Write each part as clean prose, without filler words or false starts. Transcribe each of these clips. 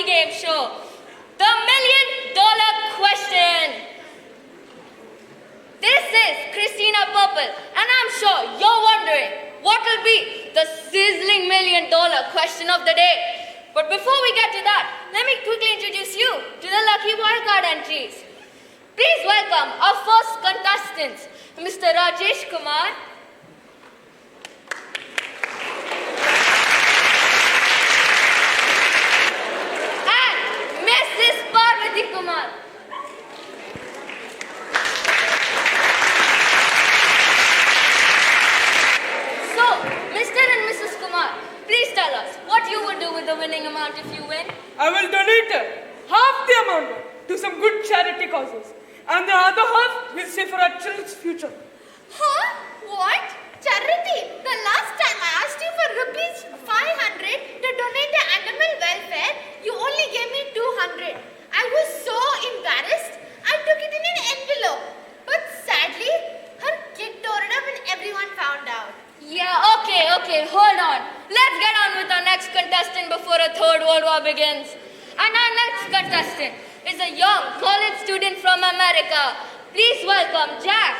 game show, the $1,000,000 question. This is Christina Purple, and I'm sure you're wondering what will be the sizzling $1,000,000 question of the day. But before we get to that, let me quickly introduce you to the lucky wildcard entries. Please welcome our first contestants, Mr. Rajesh Kumar, and Mrs. Parvati Kumar. So, Mr. and Mrs. Kumar, please tell us what you would do with the winning amount if you win. I will donate half the amount to some good charity causes, and the other half will save for our children's future. Huh? What? Charity? The last time I asked you for rupees 500 to donate to animal welfare, you only gave me 200. I was so embarrassed, I took it in an envelope. But sadly, her kid tore it up and everyone found out. Yeah, okay, hold on. Let's get on with our next contestant before a third world war begins. And our next contestant is a young college student from America. Please welcome Jack.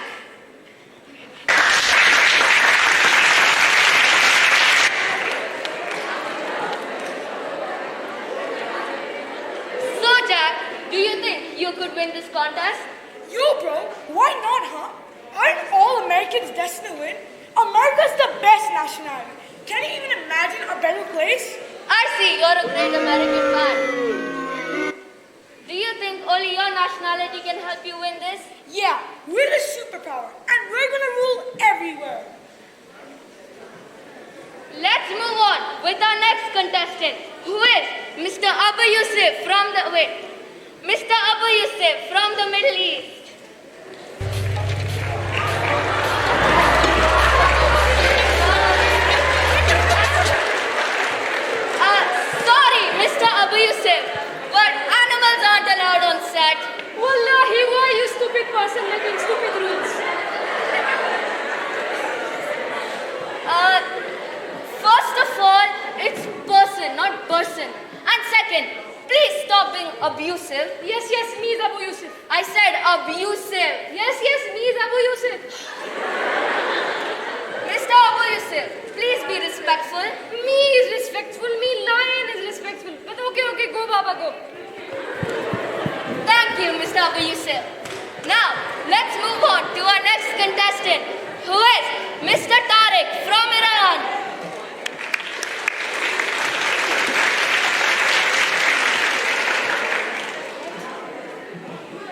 So Jack, do you think you could win this contest? You, bro? Why not, huh? Aren't all Americans destined to win? America's the best nationality. Can you even imagine a better place? I see you're a great American fan. Do you think only your nationality can help you win this? Yeah, we're the superpower, and we're gonna rule everywhere. Let's move on with our next contestant, who is Mr. Abu Yusuf from the Middle East. Sorry, Mr. Abu Yusuf, but animals aren't allowed on set. Wallahi, why you stupid person making stupid rules? First of all, it's person, not person. And second, please stop being abusive. Yes, me is Abu Yusuf. I said abusive. Yes, me is Abu Yusuf. Mr. Abu Yusuf, please be respectful. Me is respectful, me lion is respectful. But okay, go Baba, go. Thank you, Mr. Abu Yusuf. Now, let's move on to our next contestant, who is Mr. Tariq from Iran.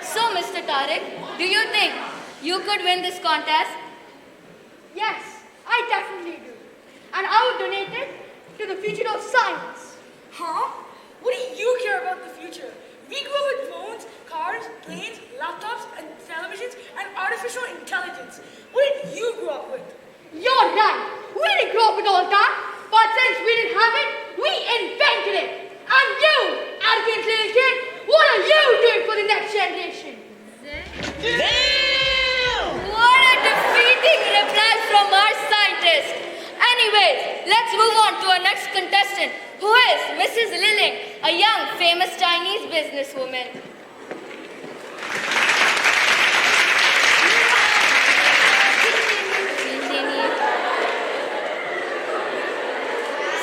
So, Mr. Tariq, do you think you could win this contest? Yes, I definitely do. And I would donate it to the future of science. Huh? What do you care about the future? We grew up with phones, cars, planes, laptops, and televisions, and artificial intelligence. What did you grow up with? You're right. We didn't grow up with all that. But since we didn't have it, we invented it. And you, arrogant little kid, what are you doing for the next generation? What a defeating reply from our scientist. Anyways, let's move on to our next contestant, who is Mrs. Liling, a young, famous Chinese businesswoman.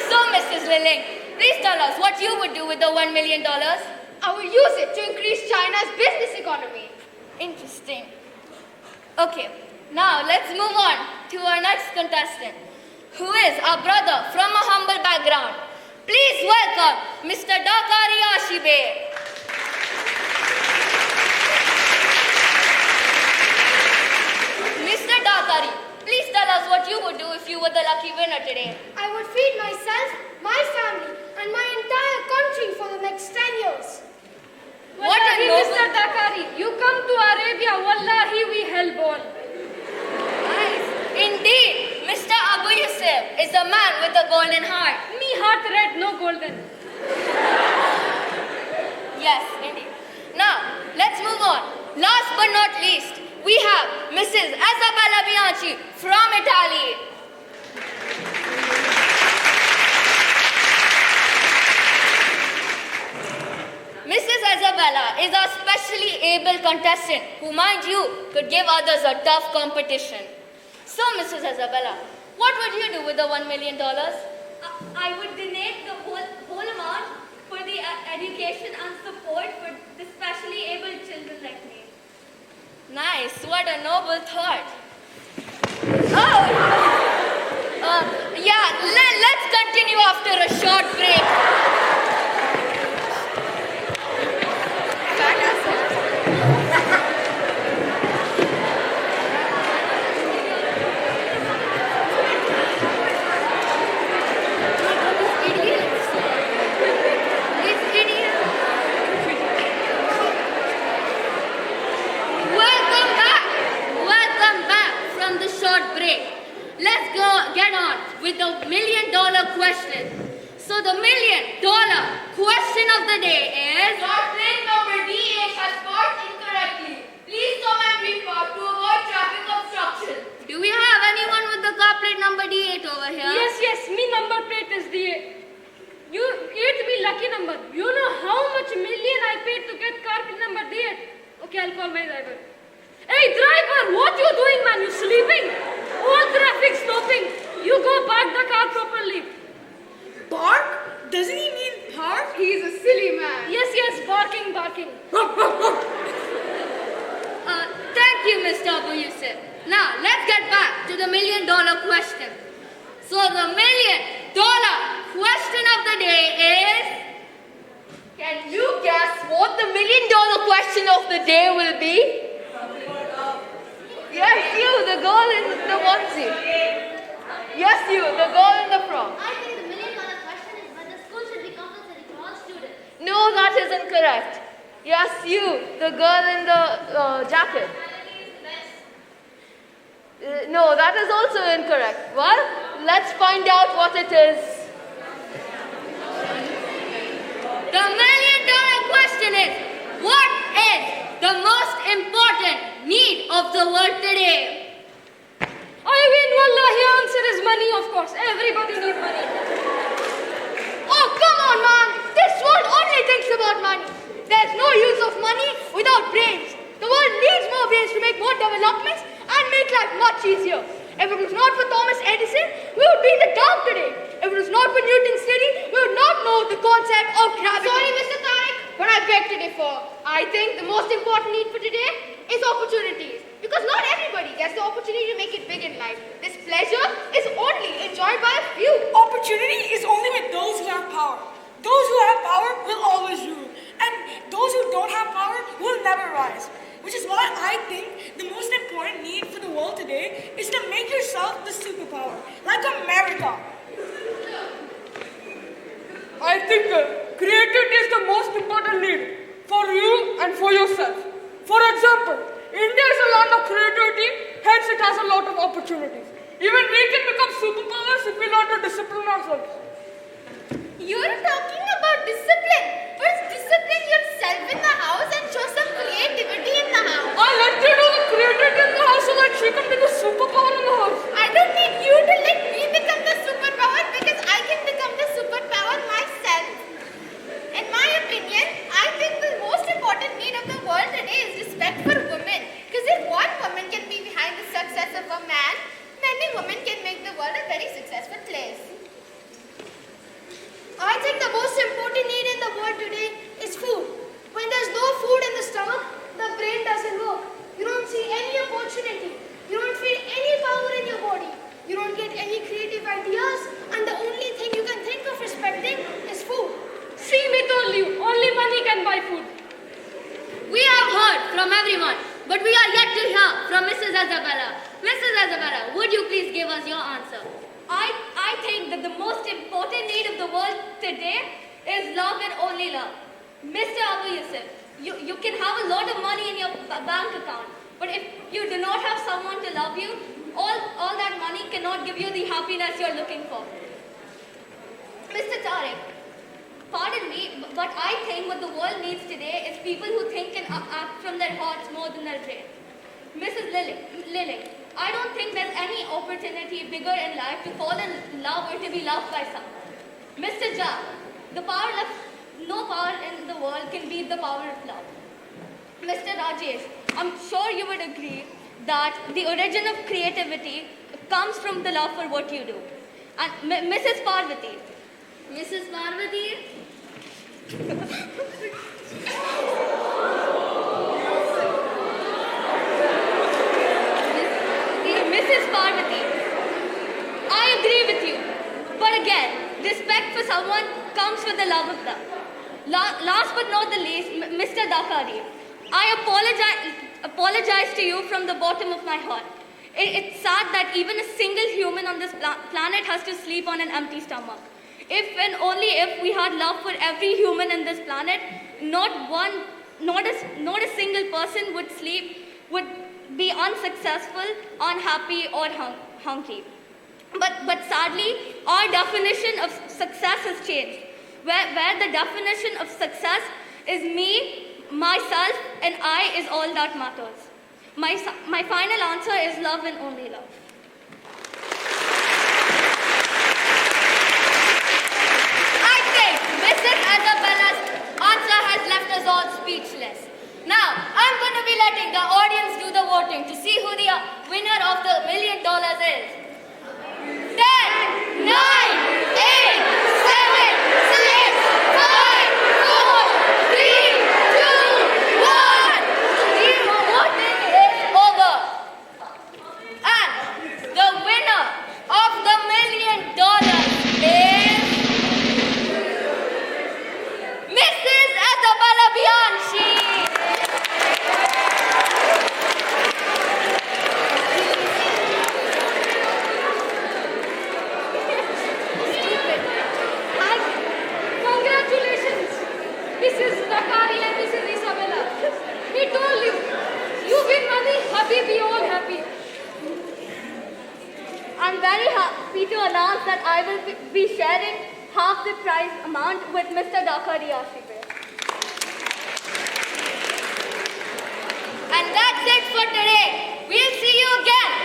So, Mrs. Liling, please tell us what you would do with the $1,000,000. I will use it to increase China's business economy. Interesting. Okay, now let's move on to our next contestant, who is our brother from a humble background. Please welcome Mr. Dakari Ashibe. Mr. Dakari, please tell us what you would do if you were the lucky winner today. I would feed myself, my family, and my entire country for the next 10 years. What a noble... Mr. Dakari, you come to Arabia, wallahi we hellborn. Nice. Indeed, Mr. Abu Yusuf is a man with a golden heart. Me heart red, no golden. Yes, indeed. Now, let's move on. Last but not least, we have Mrs. Isabella Bianchi from Italy. contestant who, mind you, could give others a tough competition. So, Mrs. Isabella, what would you do with the $1 million? I would donate the whole amount for the education and support for the specially abled children like me. Nice, what a noble thought. Oh! Let's continue after a short break. Welcome back from the short break. Let's get on with the $1 million question. So the $1 million question of the day is... Car plate number D8 has parked incorrectly. Please come and repark to avoid traffic obstruction. Do we have anyone with the car plate number D8 over here? Yes, me number plate is D8. You 8 be lucky number. You know how much million I paid to get car plate number D8? Okay, I'll call my driver. Hey driver, what you doing, man? You sleeping? All traffic stopping. You go park the car properly. Bark? Doesn't he mean park? He's a silly man. Yes, barking. Thank you, Mr. Abu Yusuf. Now, let's get back to the $1 million question. So the $1 million question of the day is... Can you guess what the $1 million question of the day will be? Yes, you, the girl in the onesie. Yes, you, the girl in the frock. I think the $1 million question is whether school should be compulsory for all students. No, that isn't correct. Yes, you, the girl in the jacket. No, that is also incorrect. Well, let's find out what it is. The $1 million question is, what is the most important need of the world today? I mean, wallahi, answer is money, of course. Everybody needs money. Oh, come on, man. This world only thinks about money. There's no use of money without brains. The world needs more brains to make more developments and make life much easier. If it was not for Thomas Edison, we would be in the dark today. If it was not for Newton's theory, we would not know the concept of gravity. Sorry, Mr. Tariq, but I beg to differ. I think the most important need for today is opportunities. Because not everybody gets the opportunity to make it big in life. This pleasure is only enjoyed by a few. Opportunity is only with those who have power. Those who have power will always rule. And those who don't have power will never rise. Which is why I think the most important need for the world today is to make yourself the superpower, like America. I think creativity is the most important need for you and for yourself. For example, India is a land of creativity, hence it has a lot of opportunities. Even we can become superpowers if we learn to discipline ourselves. You're talking about discipline. First, discipline yourself in the house and show some creativity in the house. I let you do the creativity in the house so that she can be the superpower in the house. I don't need you to let me become the superpower because I can become the superpower myself. In my opinion, I think the most important need of the world today is respect for women. Because if one woman can be behind the success of a man, many women can make the world a very successful place. I think the most important need in the world today is food. When there's no food in the stomach, the brain doesn't work. You don't see any opportunity. You don't feel any power in your body. You don't get any creative ideas, and the only thing you can think of respecting is food. See, me told you, only money can buy food. We have heard from everyone, but we are yet to hear from Mrs. Isabella. Mrs. Isabella, would you please give us your answer? I think that the most important need of the world today is love and only love. Mr. Abu Yusuf, you can have a lot of money in your bank account, but if you do not have someone to love you, all that money cannot give you the happiness you're looking for. Mr. Tariq, pardon me, but I think what the world needs today is people who think and act from their hearts more than their brain. Mrs. Lilling, I don't think there's any opportunity bigger in life to fall in love or to be loved by someone. Mr. Jha, no power in the world can beat the power of love. Mr. Rajesh, I'm sure you would agree that the origin of creativity comes from the love for what you do. And Mrs. Parvati. Mrs. Parvati? Mrs. Parvati, I agree with you. But again, respect for someone comes with the love of them. Last but not the least, Mr. Dakari, I apologize to you from the bottom of my heart. It's sad that even a single human on this planet has to sleep on an empty stomach. If and only if we had love for every human in this planet, not a single person would be unsuccessful, unhappy, or hungry. But sadly, our definition of success has changed. Where the definition of success is me, myself, and I is all that matters. My final answer is love and only love. I think Mrs. Isabella's answer has left us all speechless. Now, I'm going to be letting the audience do the voting to see who the winner of the $1 million is. 10, 9, 8, 7, 6, 5, 4, 3, 2, 1. The voting is over. And the winner of the $1 million is Mrs. Isabella Bianchi. Congratulations, Mrs. Dakari and Mrs. Isabella. We told you, you win money, Habibi, all happy. I'm very happy to announce that I will be sharing half the prize amount with Mr. Dakari Ashipe. And that's it for today. We'll see you again